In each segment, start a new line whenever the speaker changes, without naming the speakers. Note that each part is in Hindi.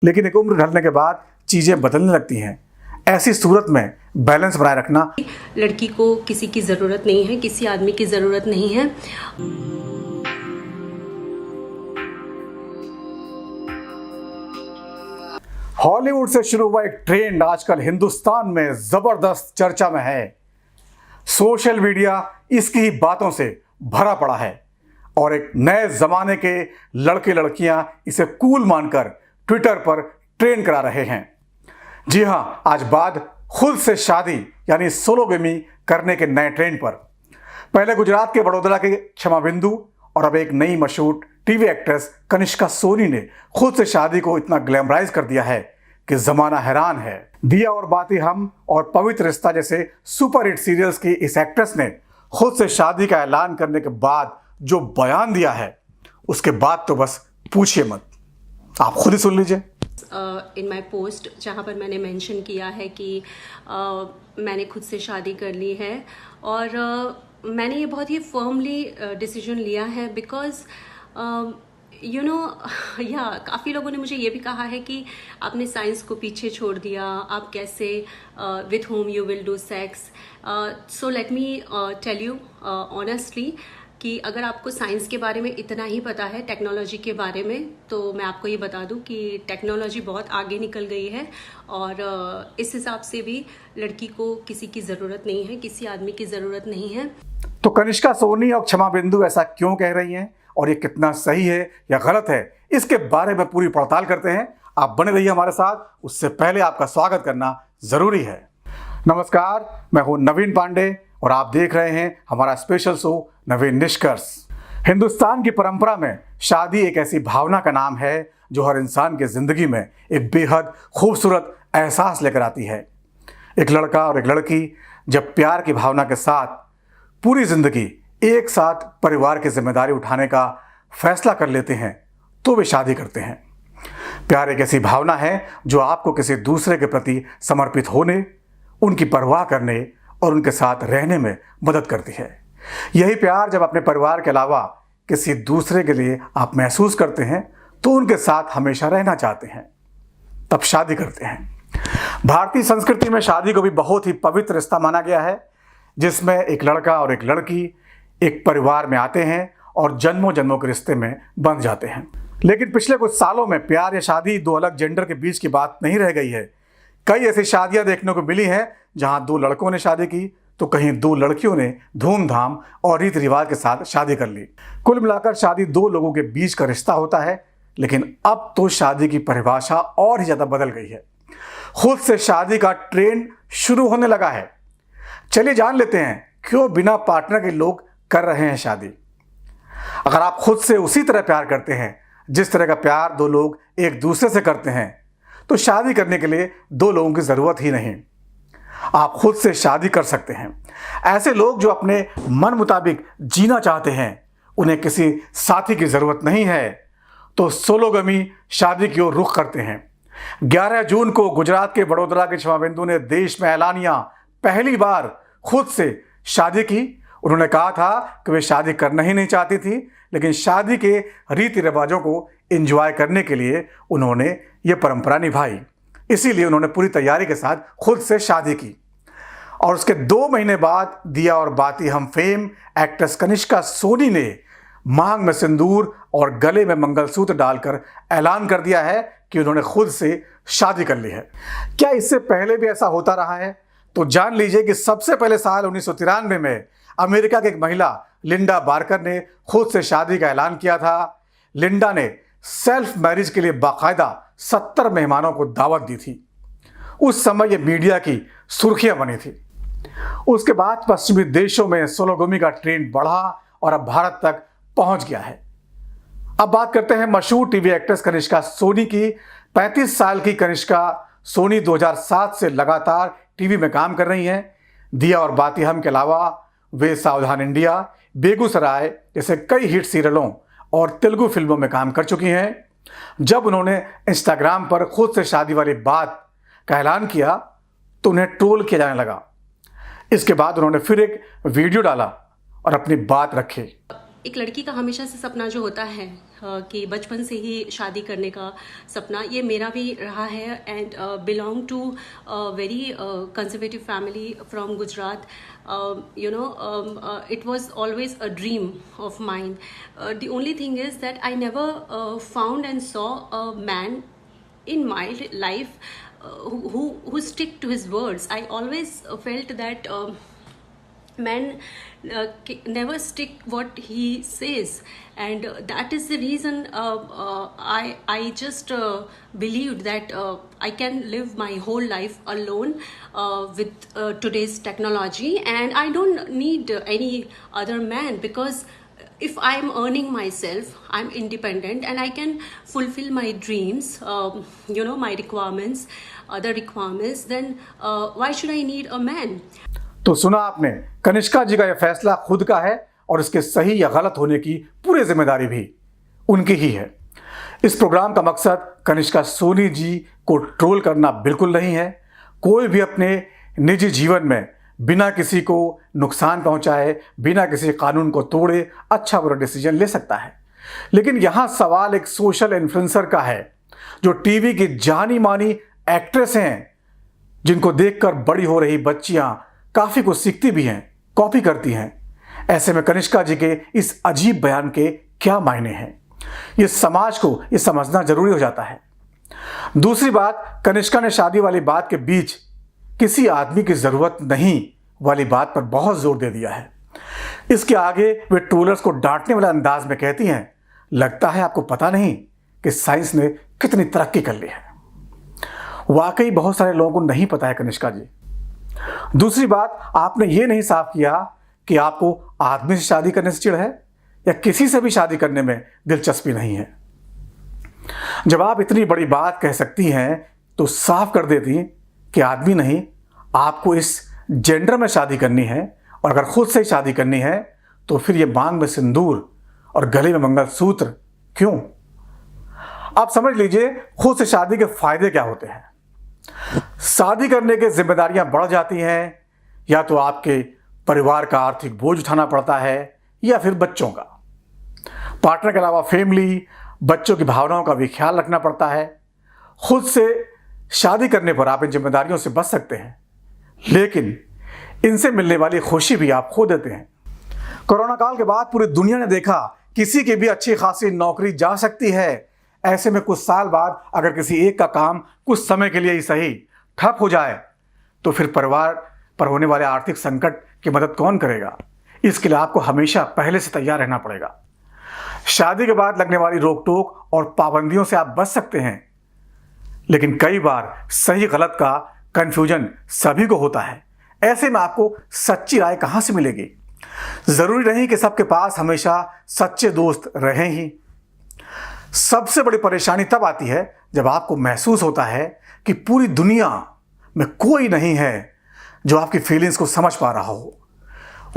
लेकिन एक उम्र ढलने के बाद चीज़ें बदलने लगती हैं। ऐसी सूरत में बैलेंस बनाए रखना।
लड़की को किसी की ज़रूरत नहीं है, किसी आदमी की ज़रूरत नहीं है।
हॉलीवुड से शुरू हुआ एक ट्रेंड आजकल हिंदुस्तान में जबरदस्त चर्चा में है। सोशल मीडिया इसकी ही बातों से भरा पड़ा है और एक नए जमाने के लड़के लड़कियां इसे कूल मानकर ट्विटर पर ट्रेंड करा रहे हैं। जी हां, आज बात खुद से शादी यानी सोलोगेमी करने के नए ट्रेंड पर। पहले गुजरात के वडोदरा के क्षमा बिंदु और अब एक नई मशहूर टीवी एक्ट्रेस कनिष्का सोनी ने खुद से शादी को इतना ग्लैमराइज कर दिया है कि जमाना हैरान है। दिया और बाती हम और पवित्र रिश्ता जैसे सुपर हिट सीरियल्स की इस एक्ट्रेस ने खुद से शादी का ऐलान करने के बाद जो बयान दिया है, उसके बाद तो बस पूछिए मत, आप खुद ही सुन लीजिए।
इन माई पोस्ट जहाँ पर मैंने मेंशन किया है कि मैंने खुद से शादी कर ली है और मैंने ये बहुत ही फर्मली डिसीजन लिया है बिकॉज यू नो या काफ़ी लोगों ने मुझे ये भी कहा है कि आपने साइंस को पीछे छोड़ दिया, आप कैसे with whom you will do sex. So let me tell you honestly कि अगर आपको साइंस के बारे में इतना ही पता है, टेक्नोलॉजी के बारे में, तो मैं आपको ये बता दूं कि टेक्नोलॉजी बहुत आगे निकल गई है और इस हिसाब से भी लड़की को किसी की ज़रूरत नहीं है, किसी आदमी की ज़रूरत नहीं है।
तो कनिष्का सोनी और क्षमा बिंदु ऐसा क्यों कह रही हैं और ये कितना सही है या गलत है, इसके बारे में पूरी पड़ताल करते हैं। आप बने रहिए हमारे साथ। उससे पहले आपका स्वागत करना जरूरी है। नमस्कार, मैं हूं नवीन पांडे और आप देख रहे हैं हमारा स्पेशल शो नवीन निष्कर्ष। हिंदुस्तान की परंपरा में शादी एक ऐसी भावना का नाम है जो हर इंसान की जिंदगी में एक बेहद खूबसूरत एहसास लेकर आती है। एक लड़का और एक लड़की जब प्यार की भावना के साथ पूरी जिंदगी एक साथ परिवार की जिम्मेदारी उठाने का फैसला कर लेते हैं तो वे शादी करते हैं। प्यार एक ऐसी भावना है जो आपको किसी दूसरे के प्रति समर्पित होने, उनकी परवाह करने और उनके साथ रहने में मदद करती है। यही प्यार जब अपने परिवार के अलावा किसी दूसरे के लिए आप महसूस करते हैं तो उनके साथ हमेशा रहना चाहते हैं, तब शादी करते हैं। भारतीय संस्कृति में शादी को भी बहुत ही पवित्र रिश्ता माना गया है, जिसमें एक लड़का और एक लड़की एक परिवार में आते हैं और जन्मों जन्मों के रिश्ते में बंध जाते हैं। लेकिन पिछले कुछ सालों में प्यार या शादी दो अलग जेंडर के बीच की बात नहीं रह गई है। कई ऐसी शादियां देखने को मिली हैं जहां दो लड़कों ने शादी की तो कहीं दो लड़कियों ने धूमधाम और रीति रिवाज के साथ शादी कर ली। कुल मिलाकर शादी दो लोगों के बीच का रिश्ता होता है, लेकिन अब तो शादी की परिभाषा और ही ज्यादा बदल गई है। खुद से शादी का ट्रेंड शुरू होने लगा है। चलिए जान लेते हैं क्यों बिना पार्टनर के लोग कर रहे हैं शादी। अगर आप खुद से उसी तरह प्यार करते हैं जिस तरह का प्यार दो लोग एक दूसरे से करते हैं तो शादी करने के लिए दो लोगों की जरूरत ही नहीं। आप खुद से शादी कर सकते हैं। ऐसे लोग जो अपने मन मुताबिक जीना चाहते हैं, उन्हें किसी साथी की जरूरत नहीं है, तो सोलोगमी शादी की ओर रुख करते हैं। 11 जून को गुजरात के वडोदरा के क्षमा बिंदु ने देश में ऐलानिया पहली बार खुद से शादी की। उन्होंने कहा था कि वे शादी करना ही नहीं चाहती थी, लेकिन शादी के रीति रिवाजों को एंजॉय करने के लिए उन्होंने ये परंपरा निभाई। इसीलिए उन्होंने पूरी तैयारी के साथ खुद से शादी की। और उसके 2 महीने बाद दिया और बाती हम फेम एक्ट्रेस कनिष्का सोनी ने मांग में सिंदूर और गले में मंगलसूत्र डालकर ऐलान कर दिया है कि उन्होंने खुद से शादी कर ली है। क्या इससे पहले भी ऐसा होता रहा है? तो जान लीजिए कि सबसे पहले साल 1993 में अमेरिका की एक महिला लिंडा बार्कर ने खुद से शादी का ऐलान किया था। लिंडा ने सेल्फ मैरिज के लिए बाकायदा 70 मेहमानों को दावत दी थी। उस समय यह मीडिया की सुर्खियां बनी थी। उसके बाद पश्चिमी देशों में सोलोगमी का ट्रेंड बढ़ा और अब भारत तक पहुंच गया है। अब बात करते हैं मशहूर टीवी एक्ट्रेस कनिष्का सोनी की। 35 साल की कनिष्का सोनी 2007 से लगातार टीवी में काम कर रही हैं। दिया और बाती हम के अलावा वे सावधान इंडिया, बेगूसराय जैसे कई हिट सीरियलों और तेलुगु फिल्मों में काम कर चुकी हैं। जब उन्होंने इंस्टाग्राम पर खुद से शादी वाली बात का ऐलान किया तो उन्हें ट्रोल किया जाने लगा। इसके बाद उन्होंने फिर एक वीडियो डाला और अपनी बात रखी।
एक लड़की का हमेशा से सपना जो होता है कि बचपन से ही शादी करने का सपना ये मेरा भी रहा है and belong to very conservative family from Gujarat. It was always a dream of mine. The only thing is that I never found and saw a man in my life who stick to his words. I always felt that man never stick what he says, and that is the reason I just believed that I can live my whole life alone with today's technology, and I don't need any other man, because if I'm earning myself, I'm independent and I can fulfill my dreams, my requirements, other requirements, then why should I need a man?
तो सुना आपने, कनिष्का जी का यह फैसला खुद का है और इसके सही या गलत होने की पूरी जिम्मेदारी भी उनकी ही है. इस प्रोग्राम का मकसद कनिष्का सोनी जी को ट्रोल करना बिल्कुल नहीं है. कोई भी अपने निजी जीवन में बिना किसी को नुकसान पहुंचाए, बिना किसी कानून को तोड़े अच्छा बुरा डिसीजन ले सकता है. लेकिन यहाँ सवाल एक सोशल इन्फ्लुएंसर का है जो टीवी की जानी मानी एक्ट्रेस हैं, जिनको देखकर बड़ी हो रही बच्चियां काफ़ी कुछ सीखती भी हैं, कॉपी करती हैं. ऐसे में कनिष्का जी के इस अजीब बयान के क्या मायने हैं, ये समाज को ये समझना जरूरी हो जाता है. दूसरी बात, कनिष्का ने शादी वाली बात के बीच किसी आदमी की ज़रूरत नहीं वाली बात पर बहुत जोर दे दिया है. इसके आगे वे ट्रोलर्स को डांटने वाले अंदाज में कहती हैं, लगता है आपको पता नहीं कि साइंस ने कितनी तरक्की कर ली है. वाकई बहुत सारे लोगों को नहीं पता है कनिष्का जी. दूसरी बात, आपने ये नहीं साफ किया कि आपको आदमी से शादी करने से चिढ़ है या किसी से भी शादी करने में दिलचस्पी नहीं है. जब आप इतनी बड़ी बात कह सकती हैं तो साफ कर देती कि आदमी नहीं, आपको इस जेंडर में शादी करनी है, और अगर खुद से ही शादी करनी है तो फिर ये मांग में सिंदूर और गले में मंगलसूत्र क्यों? आप समझ लीजिए खुद से शादी के फायदे क्या होते हैं. शादी करने की जिम्मेदारियां बढ़ जाती हैं, या तो आपके परिवार का आर्थिक बोझ उठाना पड़ता है या फिर बच्चों का. पार्टनर के अलावा फैमिली, बच्चों की भावनाओं का भी ख्याल रखना पड़ता है. खुद से शादी करने पर आप इन जिम्मेदारियों से बच सकते हैं, लेकिन इनसे मिलने वाली खुशी भी आप खो देते हैं. कोरोना काल के बाद पूरी दुनिया ने देखा किसी की भी अच्छी खासी नौकरी जा सकती है. ऐसे में कुछ साल बाद अगर किसी एक का काम कुछ समय के लिए ही सही ठप हो जाए तो फिर परिवार पर होने वाले आर्थिक संकट की मदद कौन करेगा? इसके लिए आपको हमेशा पहले से तैयार रहना पड़ेगा. शादी के बाद लगने वाली रोक टोक और पाबंदियों से आप बच सकते हैं, लेकिन कई बार सही गलत का कंफ्यूजन सभी को होता है. ऐसे में आपको सच्ची राय कहाँ से मिलेगी? ज़रूरी नहीं कि सबके पास हमेशा सच्चे दोस्त रहें ही. सबसे बड़ी परेशानी तब आती है जब आपको महसूस होता है कि पूरी दुनिया में कोई नहीं है जो आपकी फीलिंग्स को समझ पा रहा हो.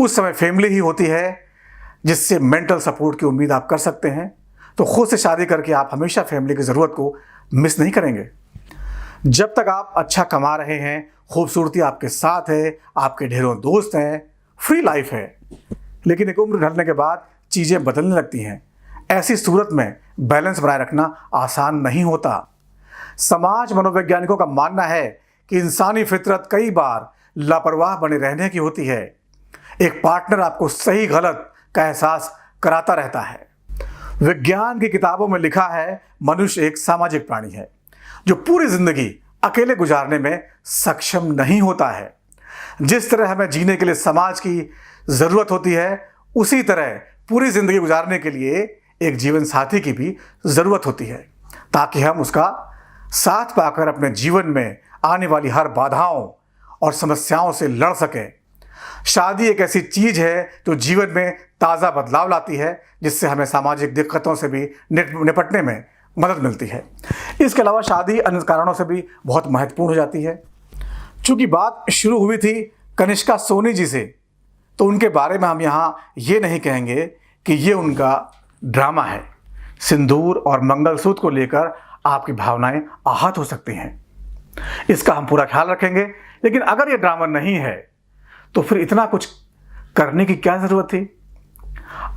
उस समय फैमिली ही होती है जिससे मेंटल सपोर्ट की उम्मीद आप कर सकते हैं. तो खुद से शादी करके आप हमेशा फैमिली की ज़रूरत को मिस नहीं करेंगे. जब तक आप अच्छा कमा रहे हैं, खूबसूरती आपके साथ है, आपके ढेरों दोस्त हैं, फ्री लाइफ है. लेकिन एक उम्र ढलने के बाद चीज़ें बदलने लगती हैं. ऐसी सूरत में बैलेंस बनाए रखना आसान नहीं होता. समाज मनोवैज्ञानिकों का मानना है कि इंसानी फितरत कई बार लापरवाह बने रहने की होती है. एक पार्टनर आपको सही गलत का एहसास कराता रहता है. विज्ञान की किताबों में लिखा है मनुष्य एक सामाजिक प्राणी है जो पूरी जिंदगी अकेले गुजारने में सक्षम नहीं होता है. जिस तरह हमें जीने के लिए समाज की ज़रूरत होती है, उसी तरह पूरी ज़िंदगी गुजारने के लिए एक जीवन साथी की भी ज़रूरत होती है, ताकि हम उसका साथ पाकर अपने जीवन में आने वाली हर बाधाओं और समस्याओं से लड़ सकें. शादी एक ऐसी चीज़ है जो जीवन में ताज़ा बदलाव लाती है, जिससे हमें सामाजिक दिक्कतों से भी निपटने में मदद मिलती है. इसके अलावा शादी अन्य कारणों से भी बहुत महत्वपूर्ण हो जाती है. चूँकि बात शुरू हुई थी कनिष्का सोनी जी से, तो उनके बारे में हम यहाँ ये नहीं कहेंगे कि ये उनका ड्रामा है. सिंदूर और मंगलसूत्र को लेकर आपकी भावनाएं आहत हो सकती हैं, इसका हम पूरा ख्याल रखेंगे. लेकिन अगर ये ड्रामा नहीं है तो फिर इतना कुछ करने की क्या ज़रूरत थी?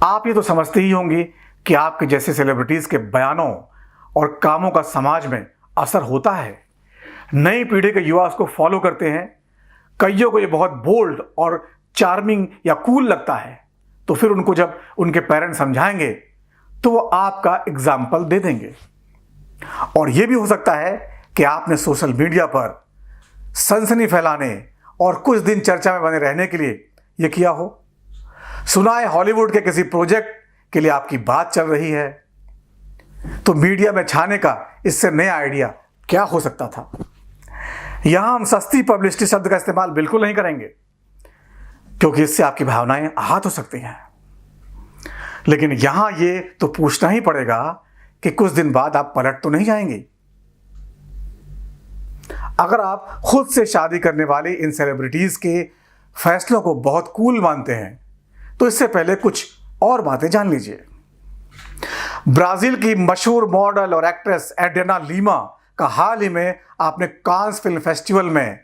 आप ये तो समझते ही होंगी कि आपके जैसे सेलिब्रिटीज़ के बयानों और कामों का समाज में असर होता है। नई पीढ़ी के युवा उसको फॉलो करते हैं। कईयों को ये बहुत बोल्ड और चार्मिंग या कूल लगता है, तो फिर उनको जब उनके पेरेंट्स समझाएंगे तो वो आपका एग्जाम्पल दे देंगे। और ये भी हो सकता है कि आपने सोशल मीडिया पर सनसनी फैलाने और कुछ दिन चर्चा में बने रहने के लिए ये किया हो। सुना है हॉलीवुड के किसी प्रोजेक्ट के लिए आपकी बात चल रही है, तो मीडिया में छाने का इससे नया आइडिया क्या हो सकता था। यहां हम सस्ती पब्लिसिटी शब्द का इस्तेमाल बिल्कुल नहीं करेंगे, क्योंकि इससे आपकी भावनाएं आहत हो सकती हैं। लेकिन यहां ये तो पूछना ही पड़ेगा कि कुछ दिन बाद आप पलट तो नहीं जाएंगे। अगर आप खुद से शादी करने वाली इन सेलिब्रिटीज के फैसलों को बहुत कूल मानते हैं, तो इससे पहले कुछ और बातें जान लीजिए। ब्राजील की मशहूर मॉडल और एक्ट्रेस एडेना लीमा का हाल ही में आपने कांस फिल्म फेस्टिवल में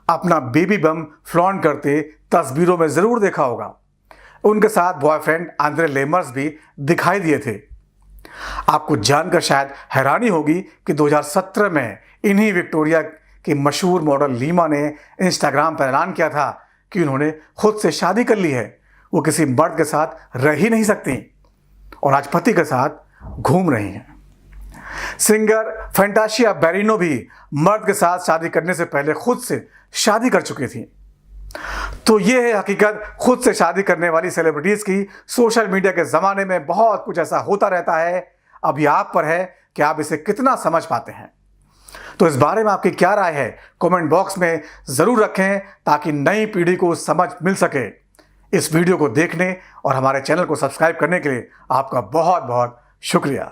अपना बेबी बम फ्लॉन्ट करते तस्वीरों में जरूर देखा होगा। उनके साथ बॉयफ्रेंड आंद्रे लेमर्स भी दिखाई दिए थे। आपको जानकर शायद हैरानी होगी कि 2017 में इन्हीं विक्टोरिया की मशहूर मॉडल लीमा ने इंस्टाग्राम पर ऐलान किया था कि उन्होंने खुद से शादी कर ली है। वो किसी मर्द के साथ रह ही नहीं सकती और आज पति के साथ घूम रही हैं। सिंगर फैंटासिया बैरिनो भी मर्द के साथ शादी करने से पहले खुद से शादी कर चुकी थी। तो ये है हकीकत खुद से शादी करने वाली सेलिब्रिटीज की। सोशल मीडिया के ज़माने में बहुत कुछ ऐसा होता रहता है। अभी आप पर है कि आप इसे कितना समझ पाते हैं। तो इस बारे में आपकी क्या राय है, कमेंट बॉक्स में ज़रूर रखें, ताकि नई पीढ़ी को समझ मिल सके। इस वीडियो को देखने और हमारे चैनल को सब्सक्राइब करने के लिए आपका बहुत बहुत शुक्रिया।